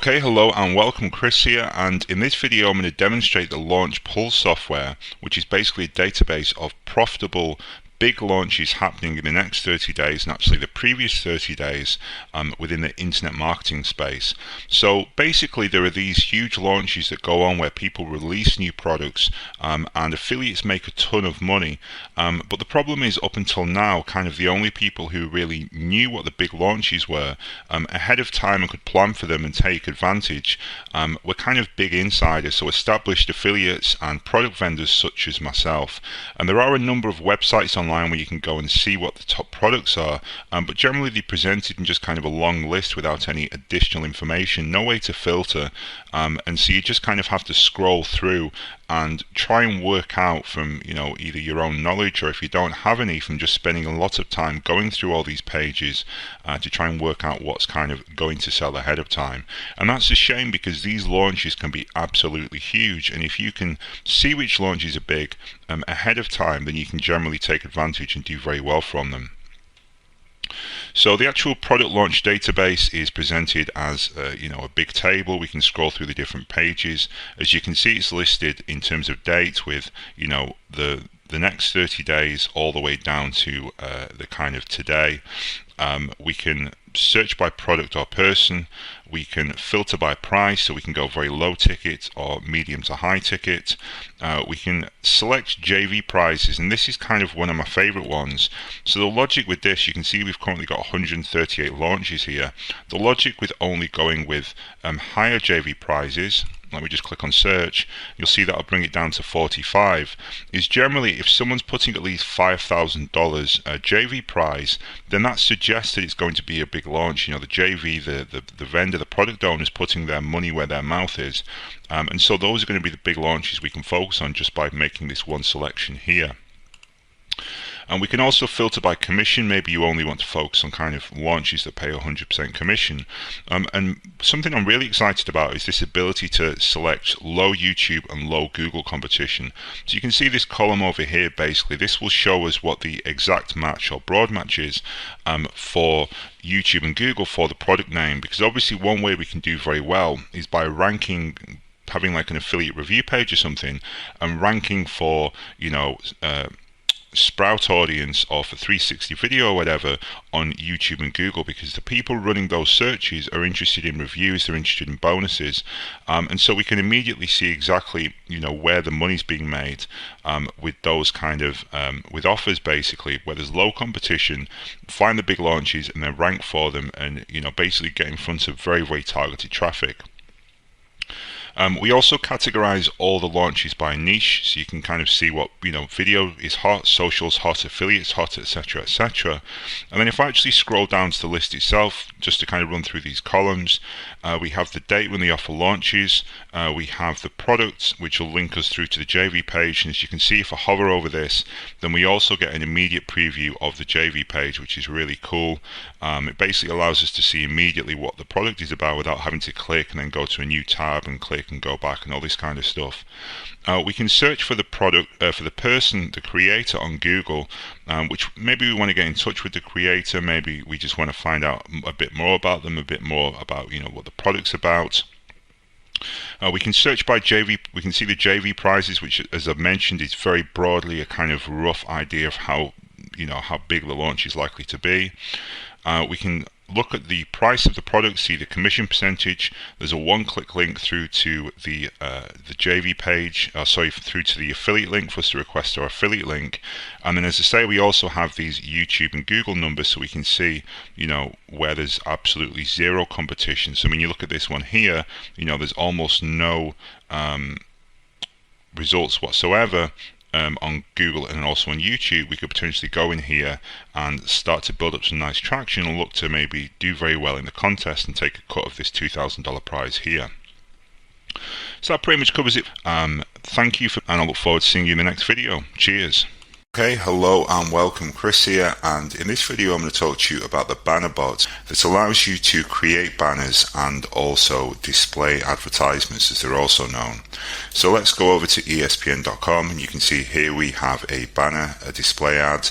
Okay, hello and welcome. Chris here, and in this video I'm going to demonstrate the Launch Pulse software, which is basically a database of profitable big launches happening in the next 30 days and actually the previous 30 days within the internet marketing space. So basically there are these huge launches that go on where people release new products and affiliates make a ton of money, but the problem is up until now kind of the only people who really knew what the big launches were ahead of time and could plan for them and take advantage were kind of big insiders, so established affiliates and product vendors such as myself. And there are a number of websites online where you can go and see what the top products are, but generally they're presented in just kind of a long list without any additional information, no way to filter, and so you just kind of have to scroll through and try and work out from either your own knowledge, or if you don't have any, from just spending a lot of time going through all these pages to try and work out what's kind of going to sell ahead of time. And that's a shame because these launches can be absolutely huge, and if you can see which launches are big ahead of time, then you can generally take advantage and do very well from them. So the actual product launch database is presented as a big table. We can scroll through the different pages. As you can see, it's listed in terms of date with the next 30 days all the way down to the kind of today. We can search by product or person. We can filter by price, so we can go very low ticket or medium to high ticket. We can select JV prices, and this is kind of one of my favorite ones. So the logic with this, you can see we've currently got 138 launches here. The logic with only going with higher JV prices, let me just click on search, you'll see that I'll bring it down to 45, is generally if someone's putting at least $5,000 JV price, then that suggests that it's going to be a big launch. The JV, the vendor, the product owner is putting their money where their mouth is, and so those are going to be the big launches we can focus on just by making this one selection here. And we can also filter by commission. Maybe you only want to focus on kind of launches that pay 100% commission. And something I'm really excited about is this ability to select low YouTube and low Google competition. So you can see this column over here. Basically, this will show us what the exact match or broad match is for YouTube and Google for the product name. Because obviously one way we can do very well is by ranking, having like an affiliate review page or something, and ranking for Sprout audience or for 360 video or whatever on YouTube and Google, because the people running those searches are interested in reviews, they're interested in bonuses, and so we can immediately see exactly where the money's being made with those kind of with offers, basically where there's low competition. Find the big launches and then rank for them, and basically get in front of very, very targeted traffic. We also categorize all the launches by niche, so you can kind of see what video is hot, socials hot, affiliates hot, etc., etc. And then if I actually scroll down to the list itself, just to kind of run through these columns, we have the date when the offer launches, we have the product, which will link us through to the JV page, and as you can see, if I hover over this, then we also get an immediate preview of the JV page, which is really cool. It basically allows us to see immediately what the product is about without having to click and then go to a new tab and click and go back and all this kind of stuff. We can search for the product, for the person, the creator on Google, which maybe we want to get in touch with the creator, maybe we just want to find out a bit more about them, a bit more about what the product's about. We can search by JV. We can see the JV prices, which, as I've mentioned, is very broadly a kind of rough idea of how how big the launch is likely to be. We can look at the price of the product, see the commission percentage. There's a one-click link through to the JV page, through to the affiliate link for us to request our affiliate link. And then, as I say, we also have these YouTube and Google numbers, so we can see where there's absolutely zero competition. So when you look at this one here, there's almost no results whatsoever. On Google and also on YouTube. We could potentially go in here and start to build up some nice traction and look to maybe do very well in the contest and take a cut of this $2,000 prize here. So that pretty much covers it. Thank you, and I look forward to seeing you in the next video. Cheers. Okay, hello and welcome. Chris here, and in this video I'm going to talk to you about the Bannerbots that allows you to create banners and also display advertisements, as they're also known. So let's go over to ESPN.com, and you can see here we have a banner, a display ad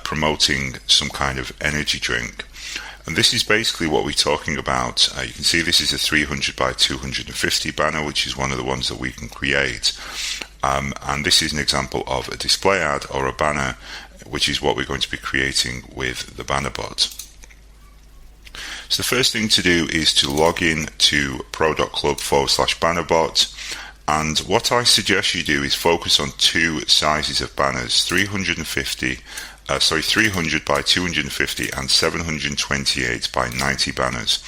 promoting some kind of energy drink. And this is basically what we're talking about. You can see this is a 300 by 250 banner, which is one of the ones that we can create. And this is an example of a display ad or a banner, which is what we're going to be creating with the Bannerbot. So the first thing to do is to log in to pro.club/Bannerbot. And what I suggest you do is focus on two sizes of banners, 300 by 250 and 728 by 90 banners.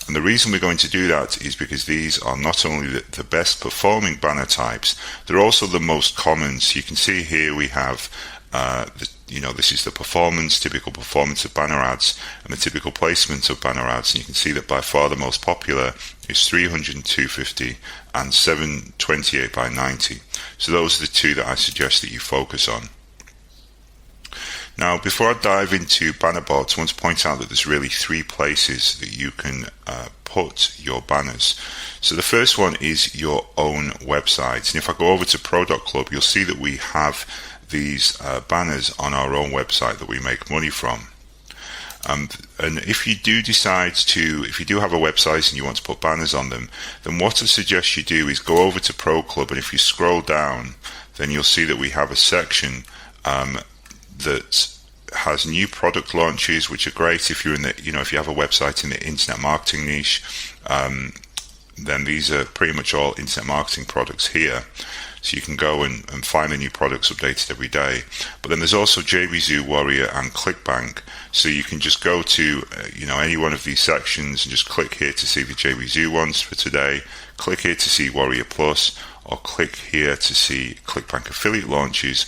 And the reason we're going to do that is because these are not only the best performing banner types, they're also the most common. So you can see here we have this is the typical performance of banner ads and the typical placement of banner ads. And you can see that by far the most popular is 300 and 250 and 728 by 90. So those are the two that I suggest that you focus on. Now, before I dive into Bannerbots, I want to point out that there's really three places that you can put your banners. So the first one is your own website. And if I go over to pro.club, you'll see that we have these banners on our own website that we make money from. And if you do have a website and you want to put banners on them, then what I suggest you do is go over to Pro Club, and if you scroll down, then you'll see that we have a section that has new product launches, which are great if you're if you have a website in the internet marketing niche. Then these are pretty much all internet marketing products here. So you can go and find the new products updated every day. But then there's also JVZoo, Warrior, and ClickBank. So you can just go to any one of these sections and just click here to see the JVZoo ones for today. Click here to see Warrior Plus, or click here to see ClickBank affiliate launches,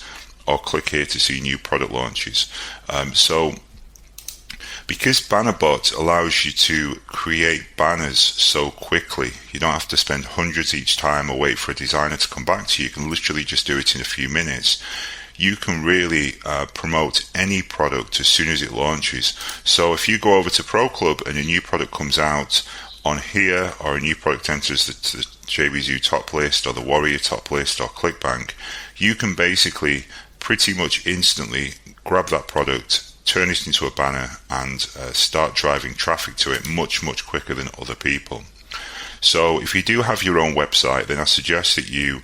or click here to see new product launches. So because Bannerbot allows you to create banners so quickly, you don't have to spend hundreds each time or wait for a designer to come back to you. You can literally just do it in a few minutes. You can really promote any product as soon as it launches. So if you go over to Pro Club and a new product comes out on here, or a new product enters the JVZoo top list or the Warrior top list or ClickBank, you can basically pretty much instantly grab that product, turn it into a banner, and start driving traffic to it much quicker than other people. So if you do have your own website, then I suggest that you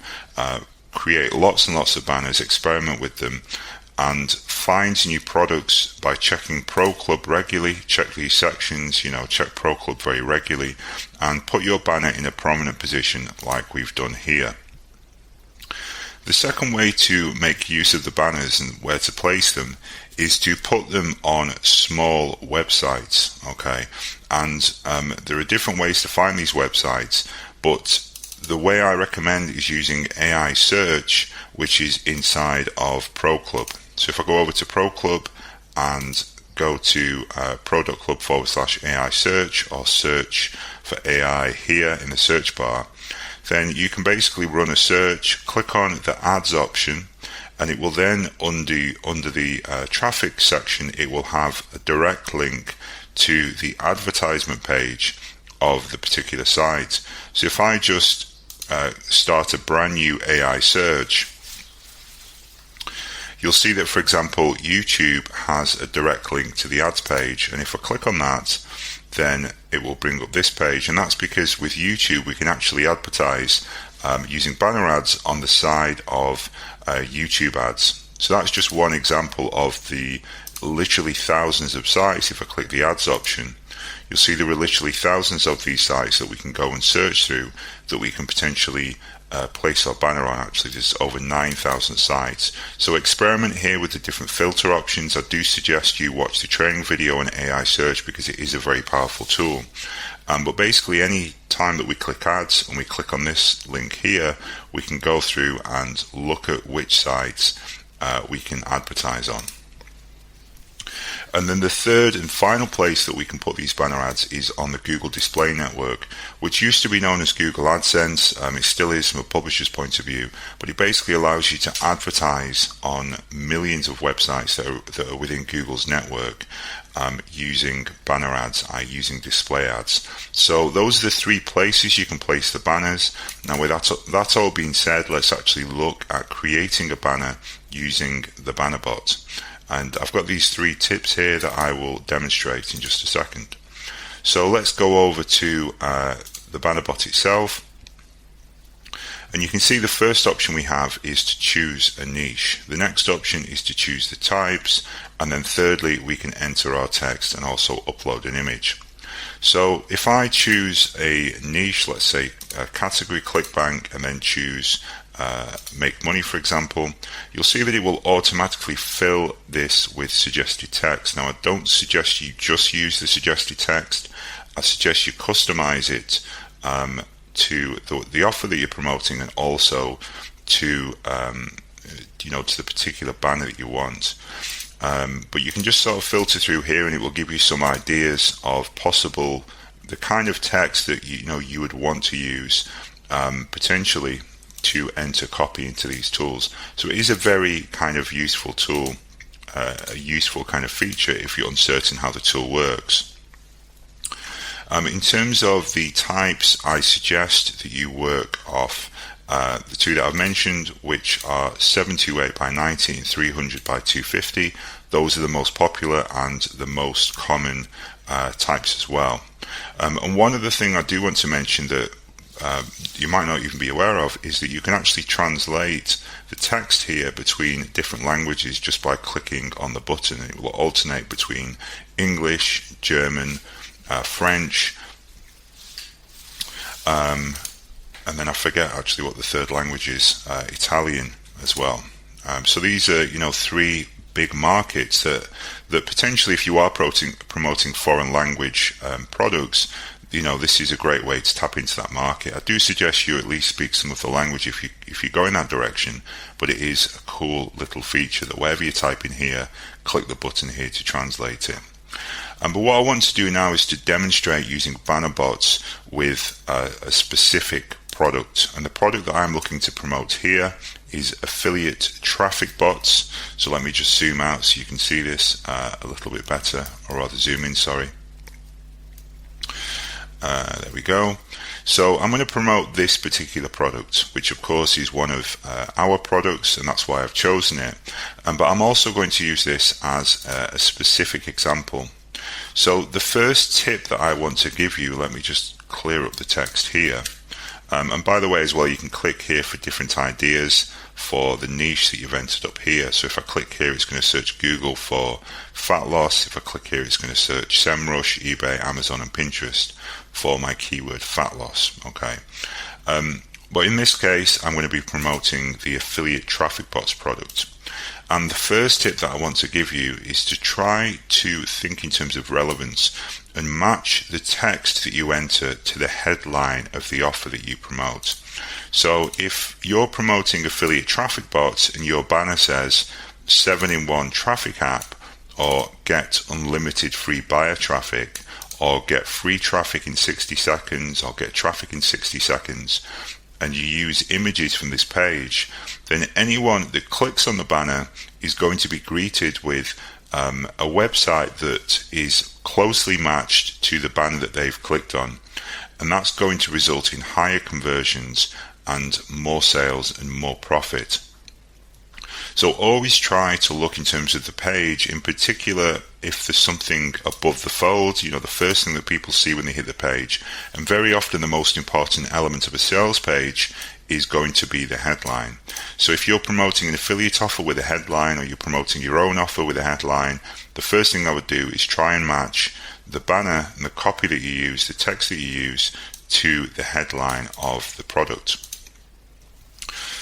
create lots and lots of banners, experiment with them, and find new products by checking Pro Club regularly. Check these sections, check Pro Club very regularly, and put your banner in a prominent position like we've done here. The second way to make use of the banners and where to place them is to put them on small websites, okay? And there are different ways to find these websites, but the way I recommend is using AI search, which is inside of Pro Club. So if I go over to Pro Club and go to pro.club/AI search, or search for AI here in the search bar, then you can basically run a search, click on the ads option, and it will then, under the traffic section, it will have a direct link to the advertisement page of the particular site. So if I just start a brand new AI search, you'll see that, for example, YouTube has a direct link to the ads page, and if I click on that, then it will bring up this page. And that's because with YouTube we can actually advertise using banner ads on the side of YouTube ads. So that's just one example of the literally thousands of sites. If I click the ads option, you'll see there are literally thousands of these sites that we can go and search through, that we can potentially place our banner on. Actually, there's over 9,000 sites. So experiment here with the different filter options. I do suggest you watch the training video on AI search, because it is a very powerful tool. But basically, any time that we click ads and we click on this link here, we can go through and look at which sites we can advertise on. And then the third and final place that we can put these banner ads is on the Google Display Network, which used to be known as Google AdSense. It still is from a publisher's point of view, but it basically allows you to advertise on millions of websites that are within Google's network using banner ads, using display ads. So those are the three places you can place the banners. Now, with that all being said, let's actually look at creating a banner using the Bannerbot. And I've got these three tips here that I will demonstrate in just a second. So let's go over to the Bannerbot itself. And you can see the first option we have is to choose a niche. The next option is to choose the types. And then thirdly, we can enter our text and also upload an image. So if I choose a niche, let's say category ClickBank, and then choose make money, for example, you'll see that it will automatically fill this with suggested text. Now, I don't suggest you just use the suggested text. I suggest you customize it to the offer that you're promoting, and also to to the particular banner that you want. But you can just sort of filter through here, and it will give you some ideas of the kind of text that you would want to use potentially to enter copy into these tools. So it is a very kind of useful tool, a useful kind of feature if you're uncertain how the tool works. In terms of the types, I suggest that you work off the two that I've mentioned, which are 728 by 90 and 300 by 250. Those are the most popular and the most common types as well. And one other thing I do want to mention that you might not even be aware of is that you can actually translate the text here between different languages just by clicking on the button, and it will alternate between English, German, French, and then I forget actually what the third language is, Italian as well. So these are three big markets that potentially, if you are promoting foreign language products, this is a great way to tap into that market. I do suggest you at least speak some of the language if you go in that direction, but it is a cool little feature that wherever you type in here, click the button here to translate it. But what I want to do now is to demonstrate using Bannerbots with a specific product. And the product that I'm looking to promote here is affiliate traffic bots. So let me just zoom out so you can see this a little bit better, or rather zoom in, sorry. There we go. So I'm going to promote this particular product, which of course is one of our products, and that's why I've chosen it. But I'm also going to use this as a specific example. So the first tip that I want to give you, let me just clear up the text here. And by the way as well, you can click here for different ideas for the niche that you've entered up here. So if I click here, it's going to search Google for fat loss. If I click here, it's going to search SEMrush, eBay, Amazon and Pinterest for my keyword fat loss. Okay. But in this case, I'm going to be promoting the affiliate traffic bots product. And the first tip that I want to give you is to try to think in terms of relevance and match the text that you enter to the headline of the offer that you promote. So if you're promoting affiliate traffic bots and your banner says 7-in-1 traffic app, or get unlimited free buyer traffic, or get free traffic in 60 seconds, or get traffic in 60 seconds, and you use images from this page, then anyone that clicks on the banner is going to be greeted with a website that is closely matched to the banner that they've clicked on, and that's going to result in higher conversions and more sales and more profit. So always try to look in terms of the page, in particular if there's something above the fold, the first thing that people see when they hit the page. And very often the most important element of a sales page is going to be the headline. So if you're promoting an affiliate offer with a headline, or you're promoting your own offer with a headline, the first thing I would do is try and match the banner and the copy that you use, the text that you use, to the headline of the product.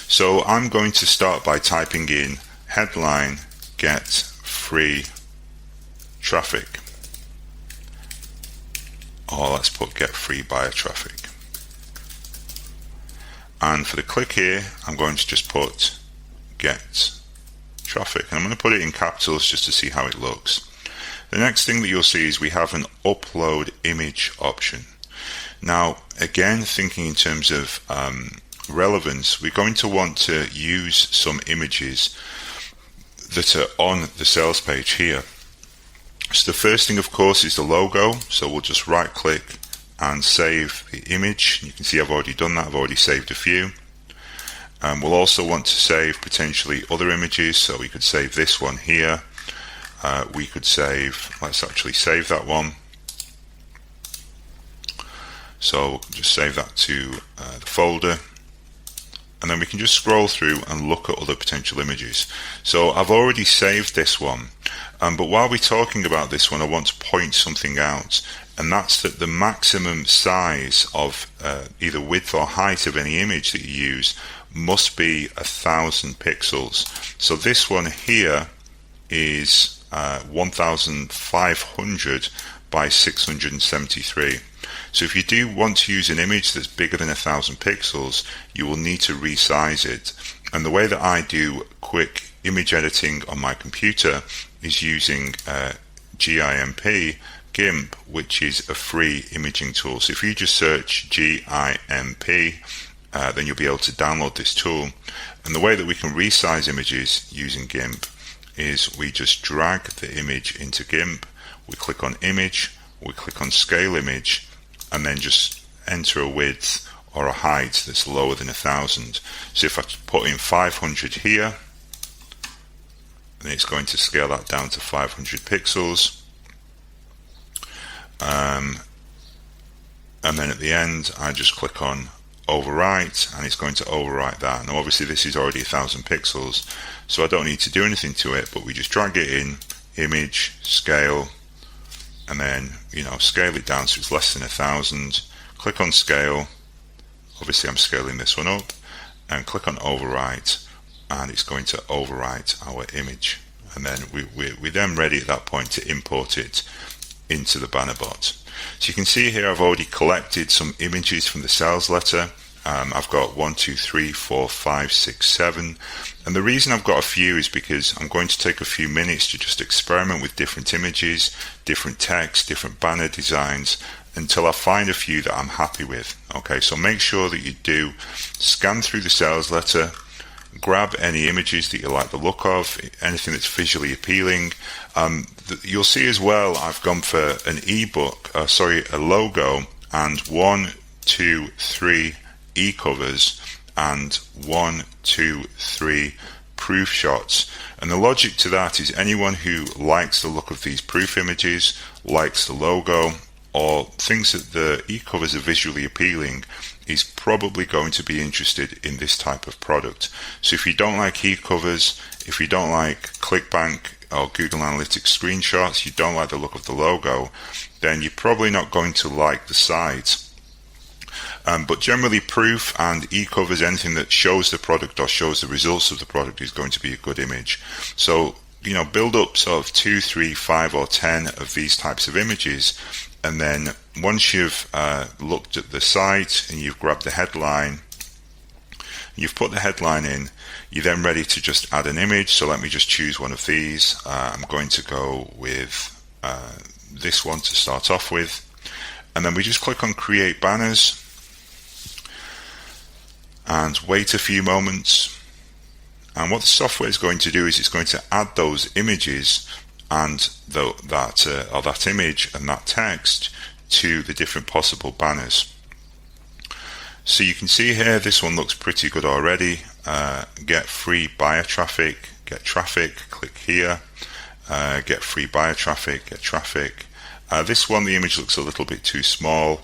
So I'm going to start by typing in headline get free traffic, or let's put get free buyer traffic. And for the click here, I'm going to just put get traffic, and I'm going to put it in capitals just to see how it looks. The next thing that you'll see is we have an upload image option. Now again, thinking in terms of relevance, we're going to want to use some images that are on the sales page here. So the first thing of course is the logo, so we'll just right click and save the image. You can see I've already done that, I've already saved a few. We'll also want to save potentially other images, so we could save this one here. We could save, let's actually save that one. So just save that to the folder, and then we can just scroll through and look at other potential images. So I've already saved this one, but while we're talking about this one, I want to point something out, and that's that the maximum size of either width or height of any image that you use must be 1000 pixels. So this one here is 1500 by 673. So if you do want to use an image that's bigger than 1000 pixels, you will need to resize it. And the way that I do quick image editing on my computer is using GIMP, which is a free imaging tool. So if you just search GIMP, then you'll be able to download this tool. And the way that we can resize images using GIMP is we just drag the image into GIMP, we click on image, we click on scale image, and then just enter a width or a height that's lower than 1000. So if I put in 500 here, then it's going to scale that down to 500 pixels. And then at the end, I just click on overwrite, and it's going to overwrite that. Now obviously this is already 1000 pixels, so I don't need to do anything to it, but we just drag it in, image, scale, and then scale it down so it's less than 1000. Click on scale, obviously I'm scaling this one up, and click on overwrite, and it's going to overwrite our image, and then we're then ready at that point to import it into the Bannerbot. So you can see here I've already collected some images from the sales letter. I've got 1, 2, 3, 4, 5, 6, 7, and the reason I've got a few is because I'm going to take a few minutes to just experiment with different images, different text, different banner designs, until I find a few that I'm happy with. Okay, so make sure that you do scan through the sales letter, grab any images that you like the look of, anything that's visually appealing. You'll see as well I've gone for an a logo, and 1, 2, 3 e-covers and 1, 2, 3 proof shots. And the logic to that is anyone who likes the look of these proof images, likes the logo, or thinks that the e-covers are visually appealing, is probably going to be interested in this type of product. So if you don't like e-covers, if you don't like ClickBank or Google Analytics screenshots, you don't like the look of the logo, then you're probably not going to like the site. But generally proof and e-covers, anything that shows the product or shows the results of the product, is going to be a good image. So build up sort of 2, 3, 5 or 10 of these types of images, and then once you've looked at the site and you've grabbed the headline, you've put the headline in, you're then ready to just add an image. So let me just choose one of these. I'm going to go with this one to start off with, and then we just click on create banners and wait a few moments. And what the software is going to do is it's going to add those images and that image and that text to the different possible banners. So you can see here this one looks pretty good already. Get free buyer traffic, get traffic, click here. Get free buyer traffic, get traffic. This one, the image looks a little bit too small.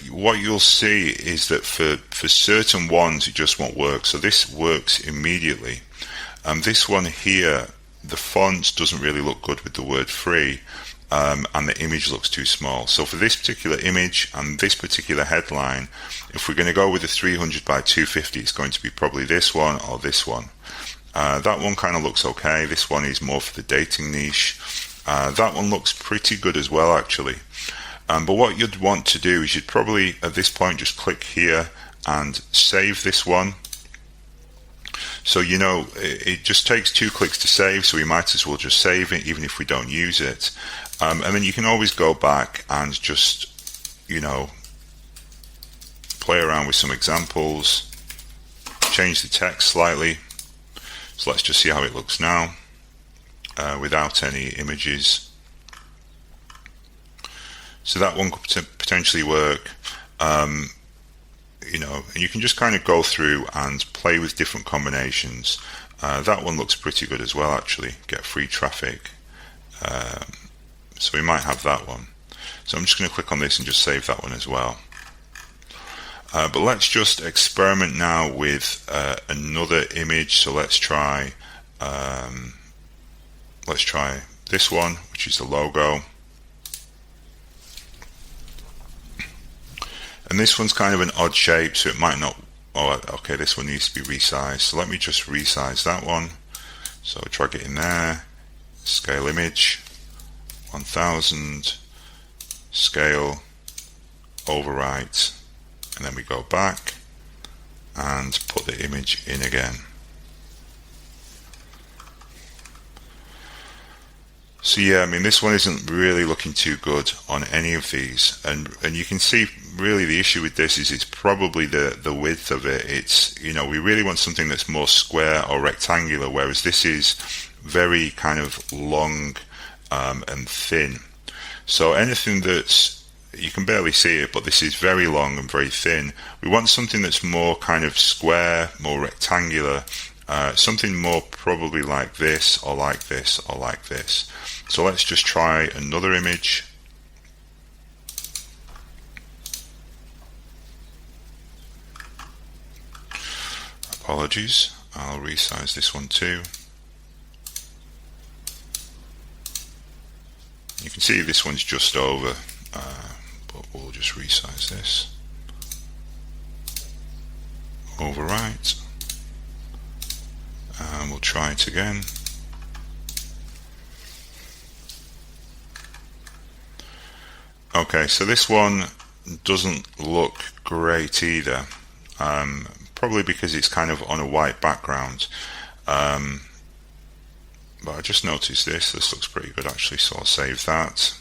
What you'll see is that for certain ones it just won't work. So this works immediately. This one here, the font doesn't really look good with the word free, and the image looks too small. So for this particular image and this particular headline, if we're going to go with the 300 by 250, it's going to be probably this one or this one. That one kind of looks okay. This one is more for the dating niche. That one looks pretty good as well, actually. But what you'd want to do is you'd probably at this point just click here and save this one. So it just takes 2 clicks to save, so we might as well just save it even if we don't use it. And then you can always go back and just play around with some examples, change the text slightly. So let's just see how it looks now without any images. So that one could potentially work. And you can just kind of go through and play with different combinations. That one looks pretty good as well, actually. Get free traffic. So we might have that one. So I'm just going to click on this and just save that one as well. But let's just experiment now with another image. So let's try this one, which is the logo. And this one's kind of an odd shape, so it might not. Oh, okay, this one needs to be resized. So let me just resize that one. So drag it in there, scale image, 1000, scale, overwrite, and then we go back and put the image in again. So yeah, I mean, this one isn't really looking too good on any of these, and you can see really the issue with this is it's probably the width of it. It's, you know, we really want something that's more square or rectangular, whereas this is very kind of long and thin. So anything that's, you can barely see it, but this is very long and very thin. We want something that's more kind of square, more rectangular, something more probably like this or like this or like this. So let's just try another image. Apologies, I'll resize this one too. You can see this one's just over, but we'll just resize this. Overwrite, and we'll try it again. Okay, so this one doesn't look great either, probably because it's kind of on a white background, but I just noticed this looks pretty good actually, so I'll save that.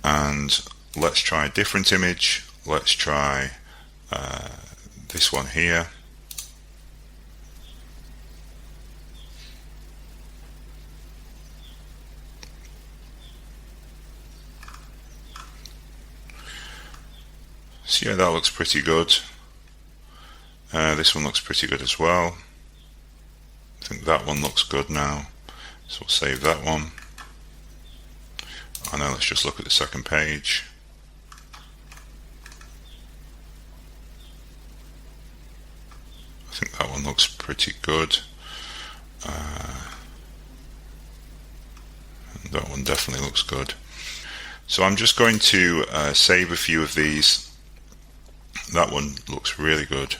And let's try a different image. Let's try this one here. So yeah, that looks pretty good. This one looks pretty good as well. I think that one looks good now, so we'll save that one. And now let's just look at the second page. I think that one looks pretty good. That one definitely looks good. So I'm just going to save a few of these. That one looks really good.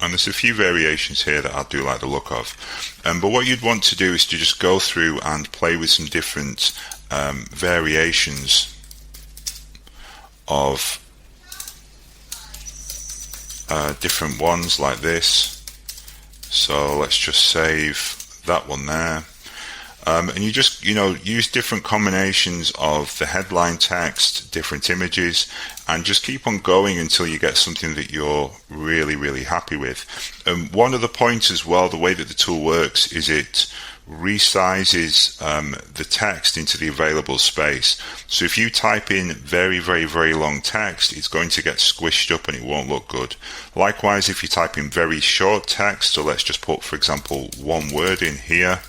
And there's a few variations here that I do like the look of. But what you'd want to do is to just go through and play with some different variations of different ones like this. So let's just save that one there. And you just, use different combinations of the headline text, different images, and just keep on going until you get something that you're really, really happy with. One of the points as well, the way that the tool works, is it resizes the text into the available space. So if you type in very, very, very long text, it's going to get squished up and it won't look good. Likewise, if you type in very short text, so let's just put, for example, one word in here.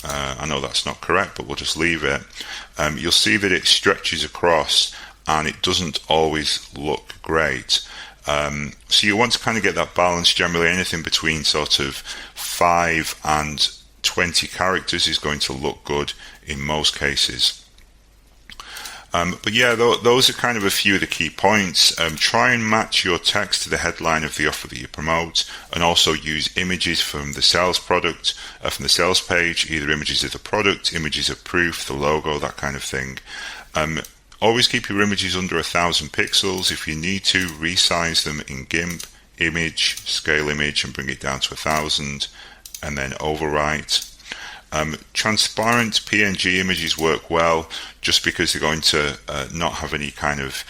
I know that's not correct, but we'll just leave it. You'll see that it stretches across and it doesn't always look great. So you want to kind of get that balance. Generally, anything between sort of 5 and 20 characters is going to look good in most cases. But yeah, those are kind of a few of the key points. Try and match your text to the headline of the offer that you promote, and also use images from the sales product, from the sales page, either images of the product, images of proof, the logo, that kind of thing. Always keep your images under 1000 pixels. If you need to, resize them in GIMP, image, scale image, and bring it down to 1000, and then overwrite. Transparent PNG images work well just because they're going to not have any kind of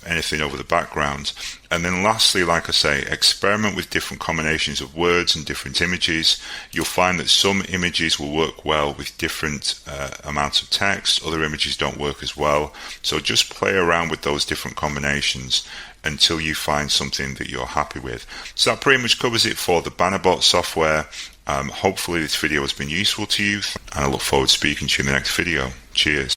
anything over the background. And then lastly, like I say, experiment with different combinations of words and different images. You'll find that some images will work well with different amounts of text, other images don't work as well. So just play around with those different combinations until you find something that you're happy with. So that pretty much covers it for the Bannerbot software. Hopefully this video has been useful to you, and I look forward to speaking to you in the next video. Cheers.